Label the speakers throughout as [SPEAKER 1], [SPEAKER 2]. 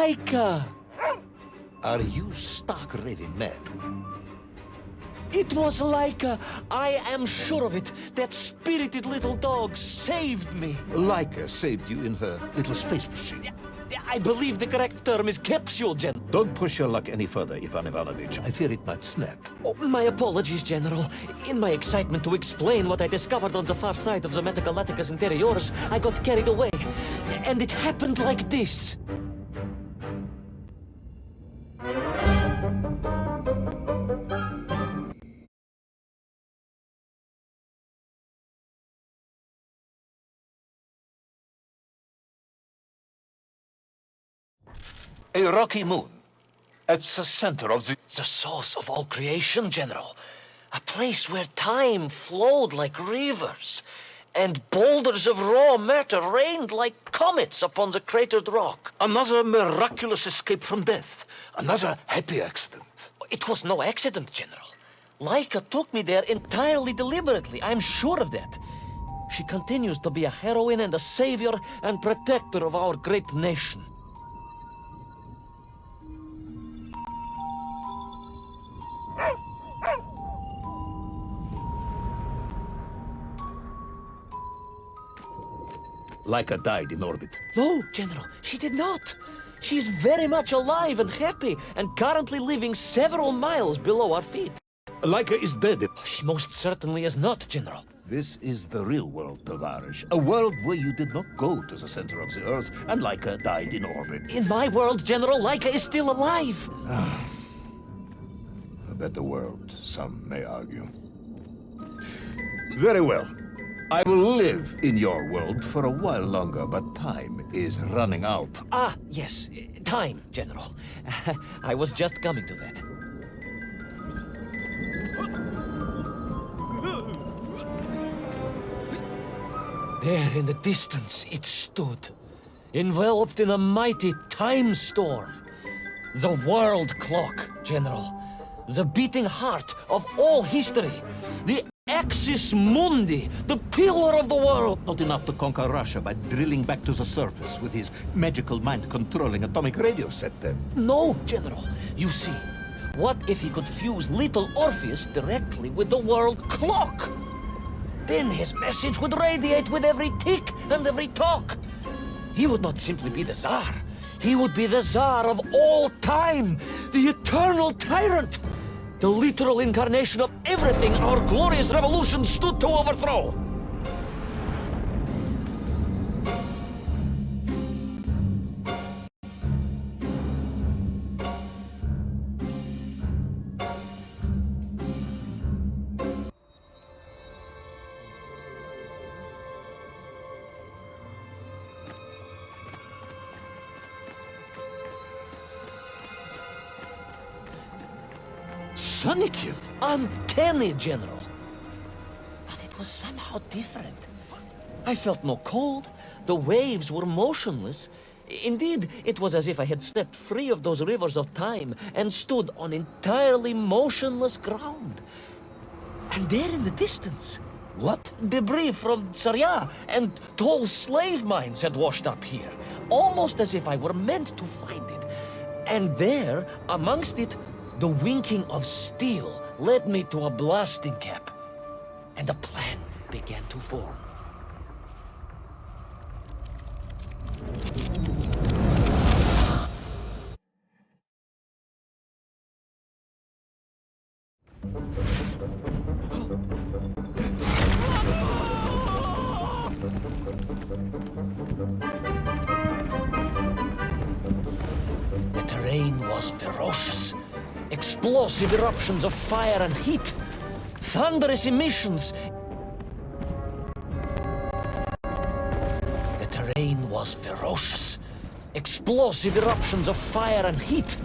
[SPEAKER 1] Laika!
[SPEAKER 2] Are you stark raving mad?
[SPEAKER 1] It was Laika. I am sure of it. That spirited little dog saved me.
[SPEAKER 2] Laika saved you in her little space machine.
[SPEAKER 1] I believe the correct term is capsule, General.
[SPEAKER 2] Don't push your luck any further, Ivan Ivanovich. I fear it might snap.
[SPEAKER 1] Oh, my apologies, General. In my excitement to explain what I discovered on the far side of the Metagalaticus Interiors, I got carried away. And it happened like this.
[SPEAKER 2] A rocky moon. At the center of the...
[SPEAKER 1] The source of all creation, General. A place where time flowed like rivers, and boulders of raw matter rained like comets upon the cratered rock.
[SPEAKER 2] Another miraculous escape from death. Another happy accident.
[SPEAKER 1] It was no accident, General. Laika took me there entirely deliberately. I'm sure of that. She continues to be a heroine and a savior and protector of our great nation.
[SPEAKER 2] Laika died in orbit.
[SPEAKER 1] No, General, she did not. She's very much alive and happy, and currently living several miles below our feet.
[SPEAKER 2] Laika is dead.
[SPEAKER 1] She most certainly is not, General.
[SPEAKER 2] This is the real world, Tavarish. A world where you did not go to the center of the Earth, and Laika died in orbit.
[SPEAKER 1] In my world, General, Laika is still alive.
[SPEAKER 2] A better world, some may argue. Very well. I will live in your world for a while longer, but time is running out.
[SPEAKER 1] Ah, yes, time, General. I was just coming to that. There in the distance it stood, enveloped in a mighty time storm. The world clock, General. The beating heart of all history. The Axis Mundi, the pillar of the world.
[SPEAKER 2] Not enough to conquer Russia by drilling back to the surface with his magical mind-controlling atomic radio set, then?
[SPEAKER 1] No, General. You see, what if he could fuse Little Orpheus directly with the world clock? Then his message would radiate with every tick and every tock. He would not simply be the Tsar. He would be the Tsar of all time, the eternal tyrant, the literal incarnation of everything our glorious revolution stood to overthrow.
[SPEAKER 2] Sonikiv!
[SPEAKER 1] Uncanny, General. But it was somehow different. I felt no cold. The waves were motionless. Indeed, it was as if I had stepped free of those rivers of time and stood on entirely motionless ground. And there in the distance,
[SPEAKER 2] What?
[SPEAKER 1] debris from Tsarya and tall slave mines had washed up here, almost as if I were meant to find it. And there, amongst it, the winking of steel led me to a blasting cap, and a plan began to form. The terrain was ferocious. Explosive eruptions of fire and heat. Thunderous emissions. The terrain was ferocious. Explosive eruptions of fire and heat.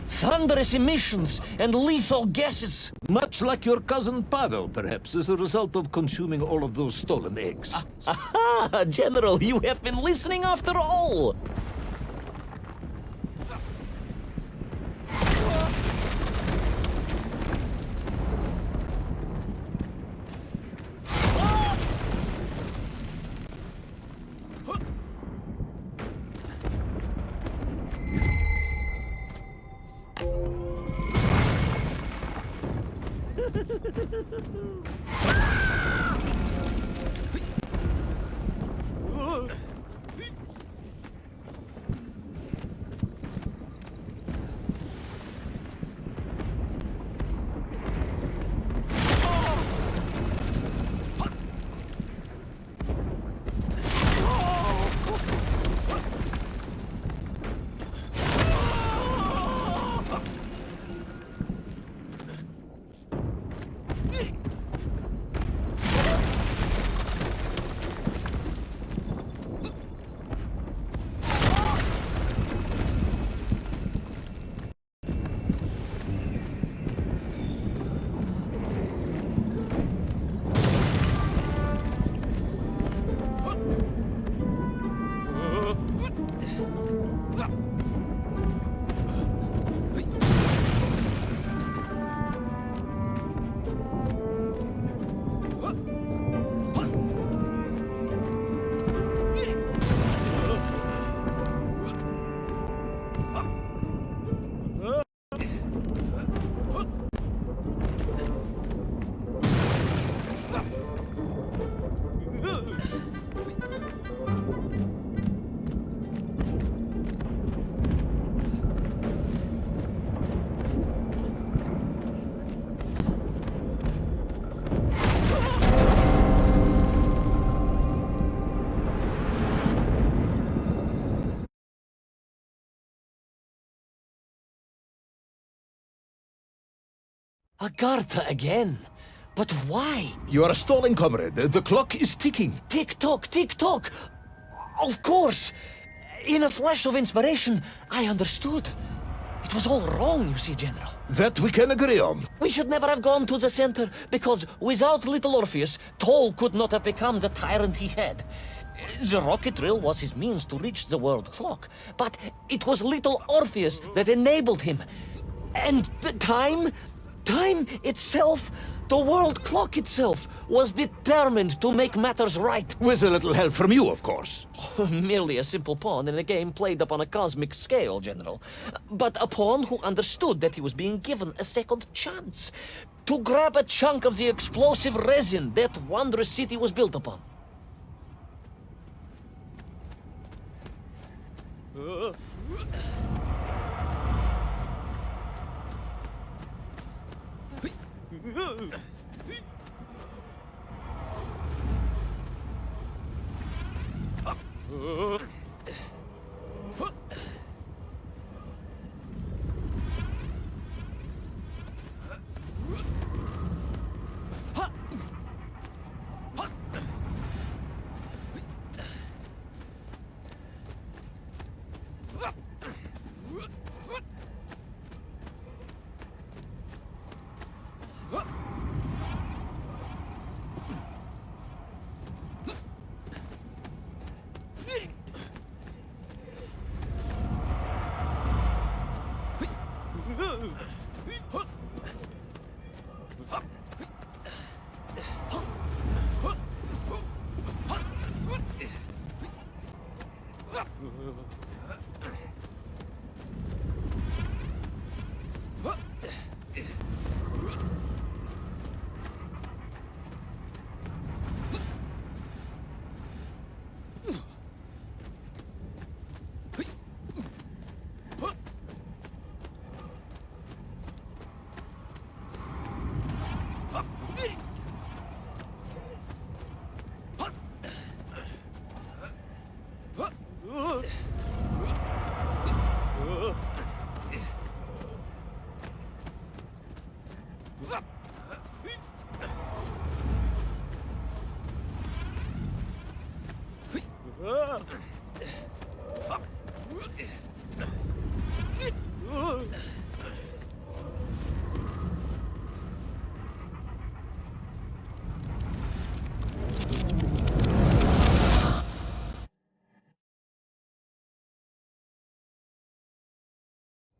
[SPEAKER 1] Thunderous emissions and lethal gases.
[SPEAKER 2] Much like your cousin Pavel, perhaps, as a result of consuming all of those stolen eggs.
[SPEAKER 1] Aha! General, you have been listening after all! Agartha again? But why?
[SPEAKER 2] You are stalling, comrade. The clock is ticking.
[SPEAKER 1] Tick-tock, tick-tock! Of course! In a flash of inspiration, I understood. It was all wrong, you see, General.
[SPEAKER 2] That we can agree on.
[SPEAKER 1] We should never have gone to the center, because without Little Orpheus, Toll could not have become the tyrant he had. The rocket drill was his means to reach the world clock, but it was Little Orpheus that enabled him. And the time itself, the world clock itself, was determined to make matters right.
[SPEAKER 2] With a little help from you, of course.
[SPEAKER 1] Merely a simple pawn in a game played upon a cosmic scale, General. But a pawn who understood that he was being given a second chance to grab a chunk of the explosive resin that wondrous city was built upon.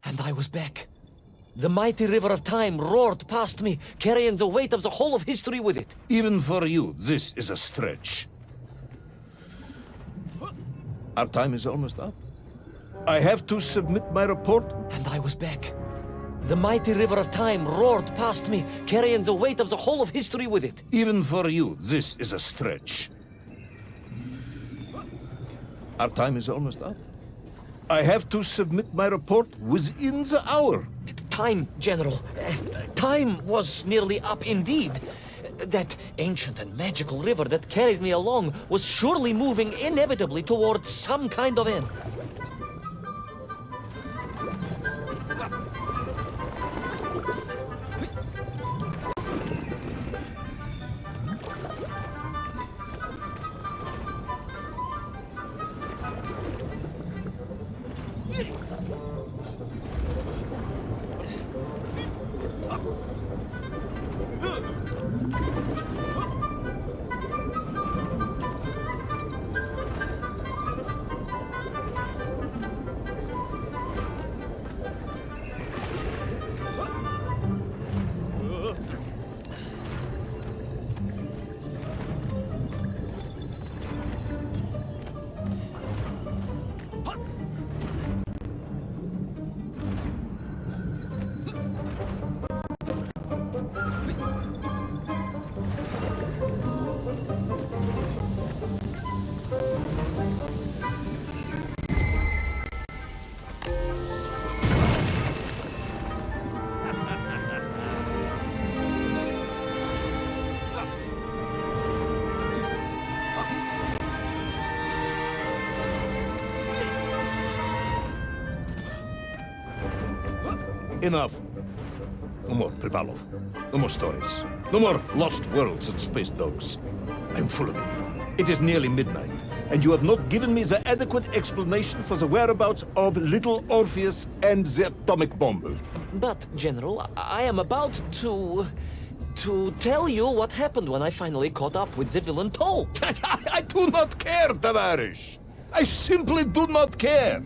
[SPEAKER 1] And I was back. The mighty river of time roared past me, carrying the weight of the whole of history with it.
[SPEAKER 2] Even for you, this is a stretch. Our time is almost up. I have to submit my report.
[SPEAKER 1] And I was back. The mighty river of time roared past me, carrying the weight of the whole of history with it.
[SPEAKER 2] Even for you, this is a stretch. Our time is almost up. I have to submit my report within the hour.
[SPEAKER 1] Time, General. Time was nearly up indeed. That ancient and magical river that carried me along was surely moving inevitably towards some kind of end.
[SPEAKER 2] Enough. No more Privalov. No more stories. No more lost worlds and space dogs. I'm full of it. It is nearly midnight, and you have not given me the adequate explanation for the whereabouts of Little Orpheus and the atomic bomb.
[SPEAKER 1] But, General, I am about to tell you what happened when I finally caught up with the villain Toll.
[SPEAKER 2] I do not care, Tavarish. I simply do not care.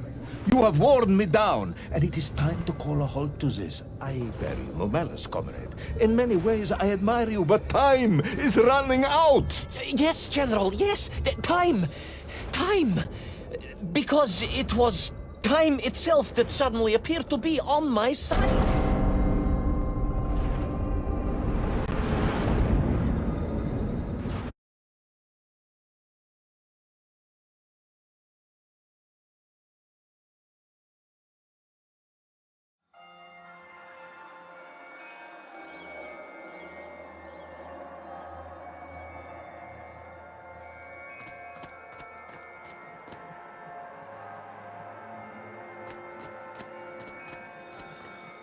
[SPEAKER 2] You have worn me down, and it is time to call a halt to this. I bear you no malice, comrade. In many ways, I admire you, but time is running out.
[SPEAKER 1] Yes, General, yes. Time. Time. Because it was time itself that suddenly appeared to be on my side.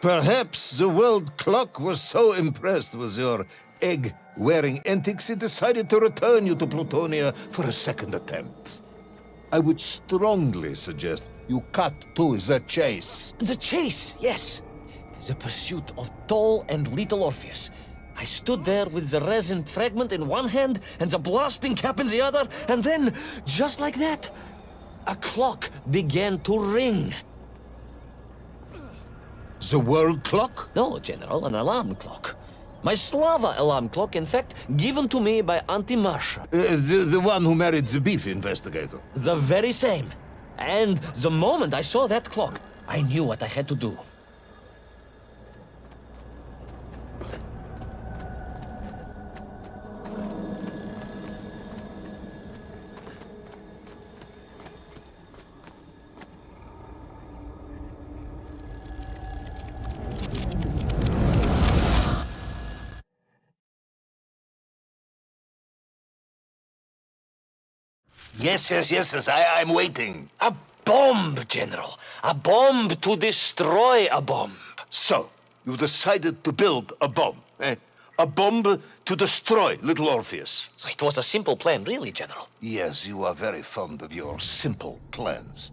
[SPEAKER 2] Perhaps the world clock was so impressed with your egg-wearing antics it decided to return you to Plutonia for a second attempt. I would strongly suggest you cut to the chase.
[SPEAKER 1] The chase, yes. The pursuit of Toll and Little Orpheus. I stood there with the resin fragment in one hand and the blasting cap in the other, and then, just like that, a clock began to ring.
[SPEAKER 2] The world clock?
[SPEAKER 1] No, General, an alarm clock. My Slava alarm clock, in fact, given to me by Auntie Marsha.
[SPEAKER 2] The one who married the beef investigator.
[SPEAKER 1] The very same. And the moment I saw that clock, I knew what I had to do.
[SPEAKER 2] Yes, I'm waiting.
[SPEAKER 1] A bomb, General. A bomb to destroy a bomb.
[SPEAKER 2] So, you decided to build a bomb, eh? A bomb to destroy Little Orpheus.
[SPEAKER 1] It was a simple plan, really, General.
[SPEAKER 2] Yes, you are very fond of your simple plans.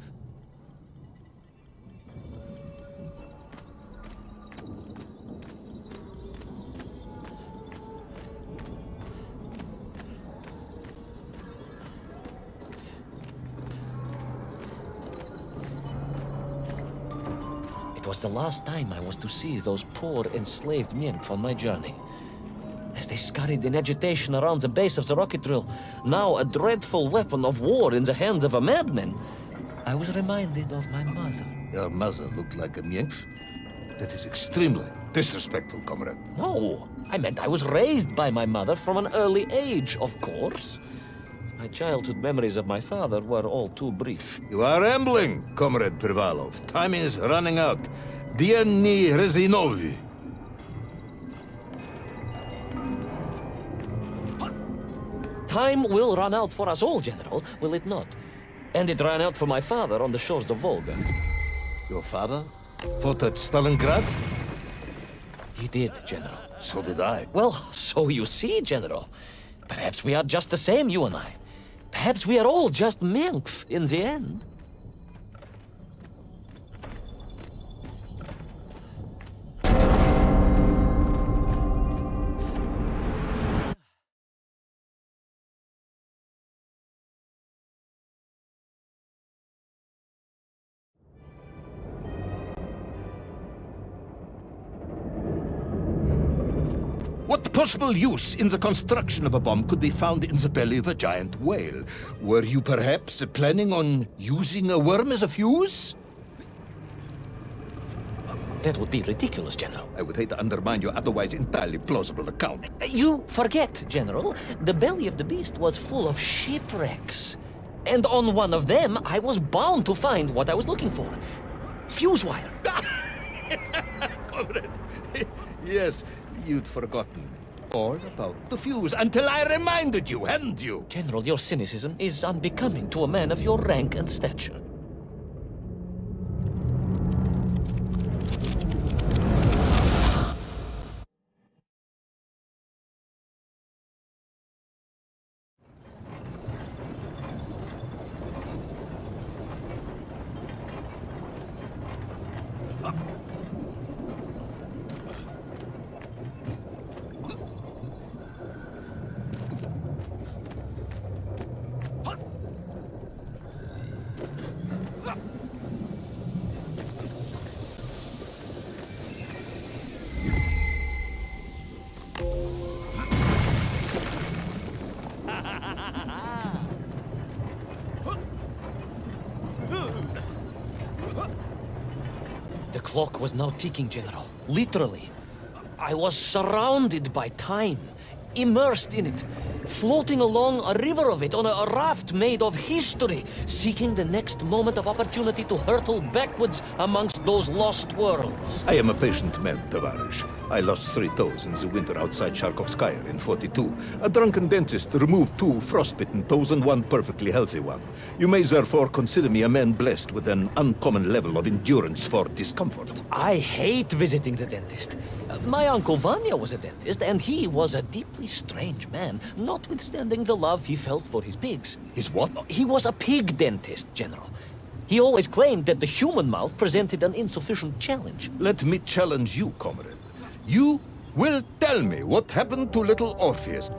[SPEAKER 1] It was the last time I was to see those poor enslaved Mink on my journey. As they scurried in agitation around the base of the rocket drill, now a dreadful weapon of war in the hands of a madman, I was reminded of my mother.
[SPEAKER 2] Your mother looked like a nymph. That is extremely disrespectful, comrade.
[SPEAKER 1] No, I meant I was raised by my mother from an early age, of course. My childhood memories of my father were all too brief.
[SPEAKER 2] You are rambling, Comrade Privalov. Time is running out. Diani Rezinovi.
[SPEAKER 1] Time will run out for us all, General, will it not? And it ran out for my father on the shores of Volga.
[SPEAKER 2] Your father fought at Stalingrad?
[SPEAKER 1] He did, General.
[SPEAKER 2] So did I.
[SPEAKER 1] Well, so you see, General. Perhaps we are just the same, you and I. Perhaps we are all just Menkf in the end.
[SPEAKER 2] What possible use in the construction of a bomb could be found in the belly of a giant whale? Were you perhaps planning on using a worm as a fuse?
[SPEAKER 1] That would be ridiculous, General.
[SPEAKER 2] I would hate to undermine your otherwise entirely plausible account.
[SPEAKER 1] You forget, General. The belly of the beast was full of shipwrecks. And on one of them, I was bound to find what I was looking for. Fuse wire.
[SPEAKER 2] Comrade, yes, you'd forgotten all about the fuse until I reminded you, hadn't you?
[SPEAKER 1] General, your cynicism is unbecoming to a man of your rank and stature. The clock was now ticking, General. Literally. I was surrounded by time, immersed in it, floating along a river of it on a raft made of history, seeking the next moment of opportunity to hurtle backwards amongst those lost worlds.
[SPEAKER 2] I am a patient man, Tavarish. I lost 3 toes in the winter outside Sharkovskaya in 42. A drunken dentist removed 2 frostbitten toes and 1 perfectly healthy one. You may therefore consider me a man blessed with an uncommon level of endurance for discomfort.
[SPEAKER 1] I hate visiting the dentist. My uncle Vanya was a dentist, and he was a deeply strange man, notwithstanding the love he felt for his pigs.
[SPEAKER 2] Is what?
[SPEAKER 1] He was a pig dentist, General. He always claimed that the human mouth presented an insufficient challenge.
[SPEAKER 2] Let me challenge you, comrade. You will tell me what happened to Little Orpheus.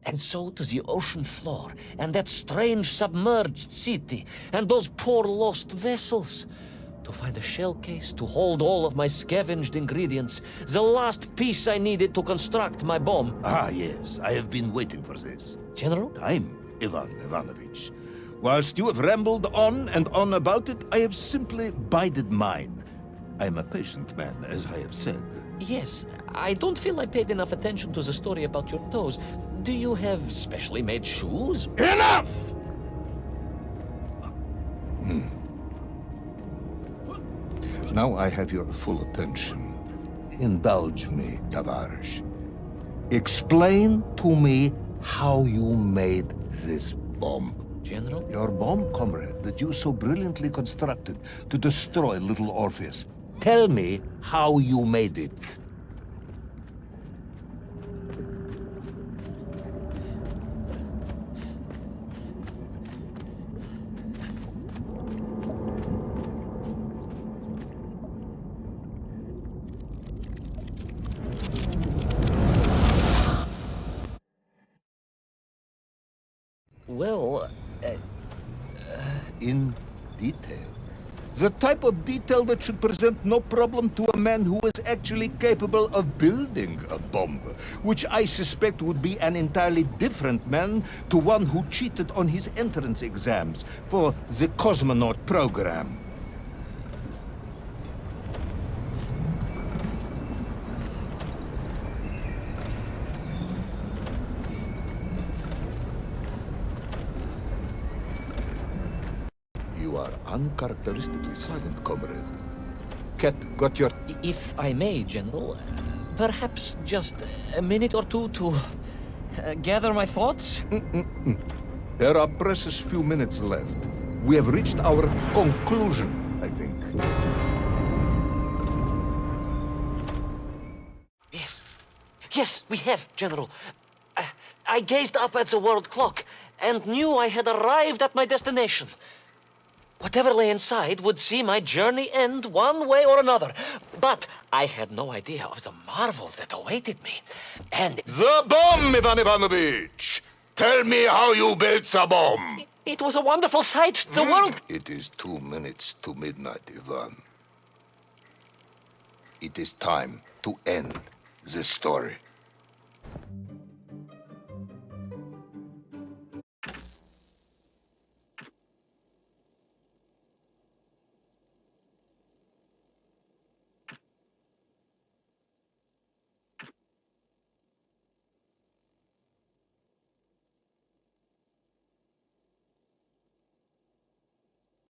[SPEAKER 1] And so to the ocean floor, and that strange submerged city, and those poor lost vessels. To find a shell case to hold all of my scavenged ingredients, the last piece I needed to construct my bomb.
[SPEAKER 2] Ah, yes, I have been waiting for this.
[SPEAKER 1] General?
[SPEAKER 2] Time, Ivan Ivanovich. Whilst you have rambled on and on about it, I have simply bided mine. I am a patient man, as I have said.
[SPEAKER 1] Yes, I don't feel I paid enough attention to the story about your toes. Do you have specially made shoes?
[SPEAKER 2] Enough! Now I have your full attention. Indulge me, Tavares. Explain to me how you made this bomb.
[SPEAKER 1] General?
[SPEAKER 2] Your bomb, comrade, that you so brilliantly constructed to destroy Little Orpheus. Tell me how you made it.
[SPEAKER 1] Well,
[SPEAKER 2] In detail. The type of detail that should present no problem to a man who is actually capable of building a bomb, which I suspect would be an entirely different man to one who cheated on his entrance exams for the cosmonaut program. You are uncharacteristically silent, comrade. Cat got your...
[SPEAKER 1] if I may, General, perhaps just a minute or two to gather my thoughts?
[SPEAKER 2] There are precious few minutes left. We have reached our conclusion, I think.
[SPEAKER 1] Yes. Yes, we have, General. I gazed up at the world clock and knew I had arrived at my destination. Whatever lay inside would see my journey end one way or another. But I had no idea of the marvels that awaited me. And
[SPEAKER 2] The bomb, Ivan Ivanovich! Tell me how you built the bomb!
[SPEAKER 1] it was a wonderful sight. The world...
[SPEAKER 2] It is 2 minutes to midnight, Ivan. It is time to end the story.